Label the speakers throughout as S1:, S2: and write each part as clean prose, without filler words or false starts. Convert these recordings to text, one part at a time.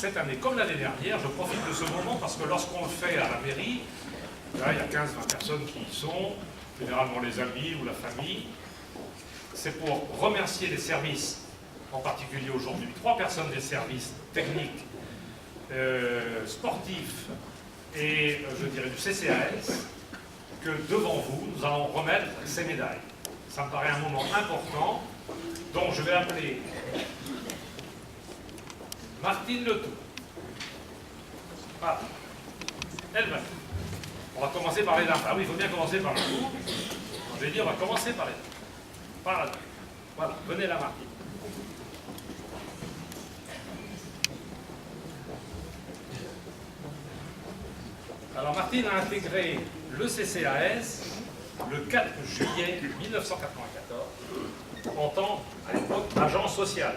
S1: cette année, comme l'année dernière, je profite de ce moment parce que lorsqu'on le fait à la mairie, là, il y a 15-20 personnes qui y sont, généralement les amis ou la famille. C'est pour remercier les services, en particulier aujourd'hui, 3 personnes des services techniques, sportifs et, je dirais, du CCAS, que devant vous, nous allons remettre ces médailles. Ça me paraît un moment important, donc je vais appeler Martine Letou. Voilà. Elle va. On va commencer par les dames. Ah oui, il faut bien commencer par le coup. Je vais dire, on va commencer par les dames. Par la dame. Voilà, venez là, Martine. Alors, Martine a intégré le CCAS le 4 juillet 1994 en tant, à l'époque, agent social.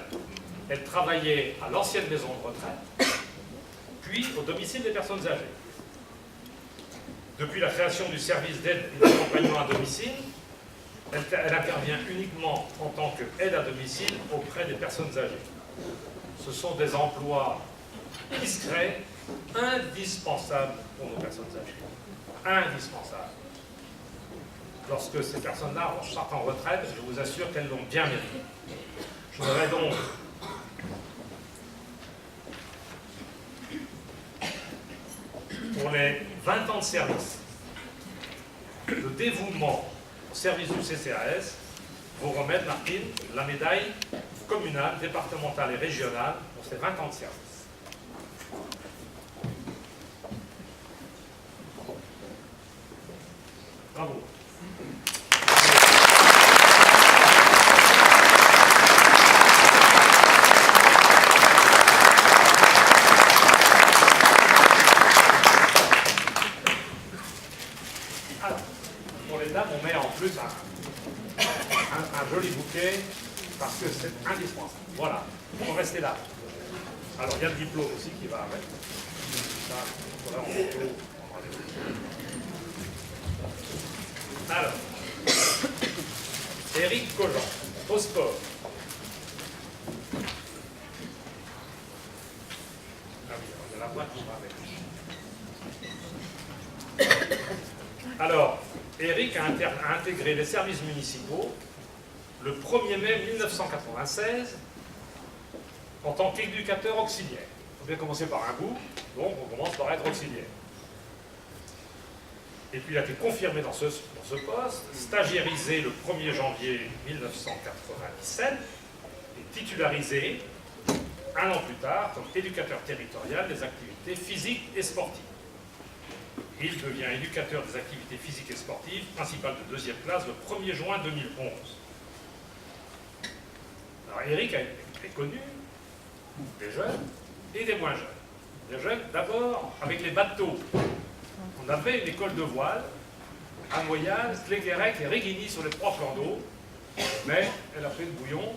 S1: Elle travaillait à l'ancienne maison de retraite, puis au domicile des personnes âgées. Depuis la création du service d'aide et d'accompagnement à domicile, elle intervient uniquement en tant qu'aide à domicile auprès des personnes âgées. Ce sont des emplois discrets, indispensables pour nos personnes âgées. Indispensables. Lorsque ces personnes-là sortent en retraite, je vous assure qu'elles l'ont bien mérité. Je voudrais donc pour les 20 ans de service, de dévouement au service du CCAS, vous remettre, Martine, la médaille communale, départementale et régionale pour ces 20 ans de service. Bravo. Alors, pour les dames, on met en plus un joli bouquet parce que c'est indispensable. Voilà, il faut rester là. Alors, il y a le diplôme aussi qui va avec. Ça, voilà, alors, Éric Collant, au sport. Ah oui, il y a la boîte qui va avec. Alors, Éric a intégré les services municipaux le 1er mai 1996 en tant qu'éducateur auxiliaire. Il faut bien commencer par un bout, donc on commence par être auxiliaire. Et puis il a été confirmé dans ce poste, stagiairisé le 1er janvier 1997 et titularisé un an plus tard comme éducateur territorial des activités physiques et sportives. Il devient éducateur des activités physiques et sportives, principal de 2e classe, le 1er juin 2011. Alors Éric est connu des jeunes et des moins jeunes. Des jeunes, d'abord, avec les bateaux. On avait une école de voile à Moyal, Cléguérec et Riguigny sur les 3 plans d'eau, mais elle a fait le bouillon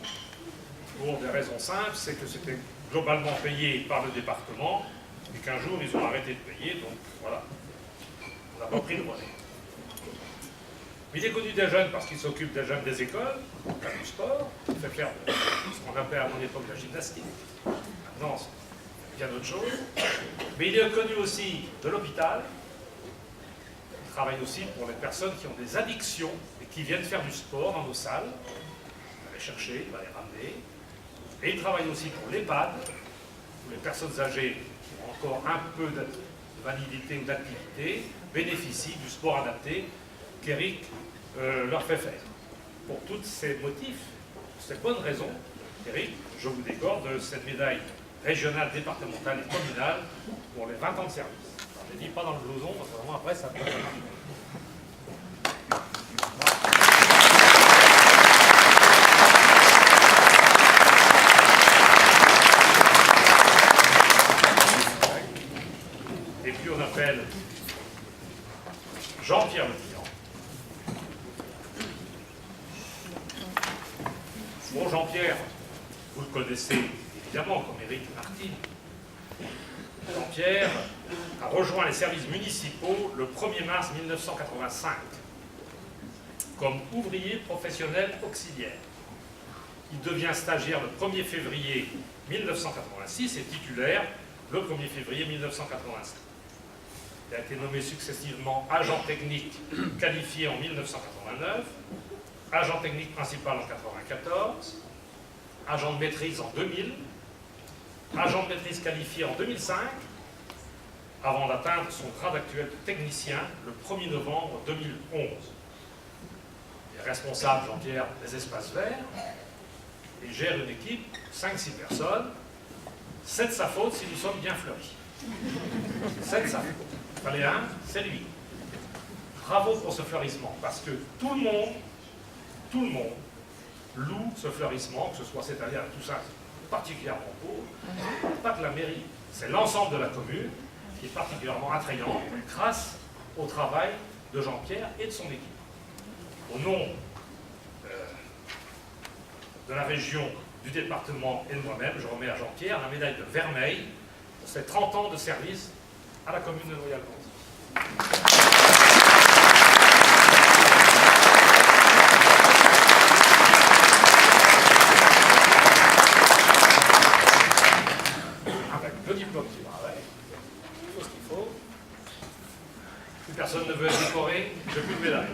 S1: pour des raisons simples, c'est que c'était globalement payé par le département et qu'un jour ils ont arrêté de payer, donc voilà, on n'a pas pris le relais. Mais il est connu des jeunes parce qu'il s'occupe des jeunes des écoles, du sport, il fait faire ce qu'on appelait à mon époque la gymnastique. Maintenant, c'est bien autre chose. Mais il est connu aussi de l'hôpital. Il travaille aussi pour les personnes qui ont des addictions et qui viennent faire du sport dans nos salles. Il va les chercher, il va les ramener. Et il travaille aussi pour l'EHPAD, où les personnes âgées qui ont encore un peu de validité ou d'activité bénéficient du sport adapté qu'Éric leur fait faire. Pour tous ces motifs, pour ces bonnes raisons, Éric, je vous décorde de cette médaille régionale, départementale et communale pour les 20 ans de service. Alors, je ne dis pas dans le blouson, parce que vraiment après ça peut être... Et puis on appelle Jean-Pierre Le Tian. Bon, Jean-Pierre, vous le connaissez évidemment comme Éric Martine. Jean-Pierre a rejoint les services municipaux le 1er mars 1985 comme ouvrier professionnel auxiliaire. Il devient stagiaire le 1er février 1986 et titulaire le 1er février 1985. Il a été nommé successivement agent technique qualifié en 1989, agent technique principal en 1994, agent de maîtrise en 2000, agent de maîtrise qualifié en 2005, avant d'atteindre son grade actuel de technicien le 1er novembre 2011. Il est responsable, Jean-Pierre, des espaces verts et gère une équipe, 5-6 personnes. C'est de sa faute si nous sommes bien fleuris. C'est de sa faute. Il fallait un, c'est lui. Bravo pour ce fleurissement, parce que tout le monde loue ce fleurissement, que ce soit cette année à Toussaint, particulièrement pauvre, pas que la mairie, c'est l'ensemble de la commune qui est particulièrement attrayant grâce au travail de Jean-Pierre et de son équipe. Au nom de la région, du département et de moi-même, je remets à Jean-Pierre la médaille de vermeil pour ses 30 ans de service à la commune de Noyal-Ganzy. Avec le diplôme qui va avec, tout ce qu'il faut. Plus personne ne veut être décoré, j'ai plus de médaille.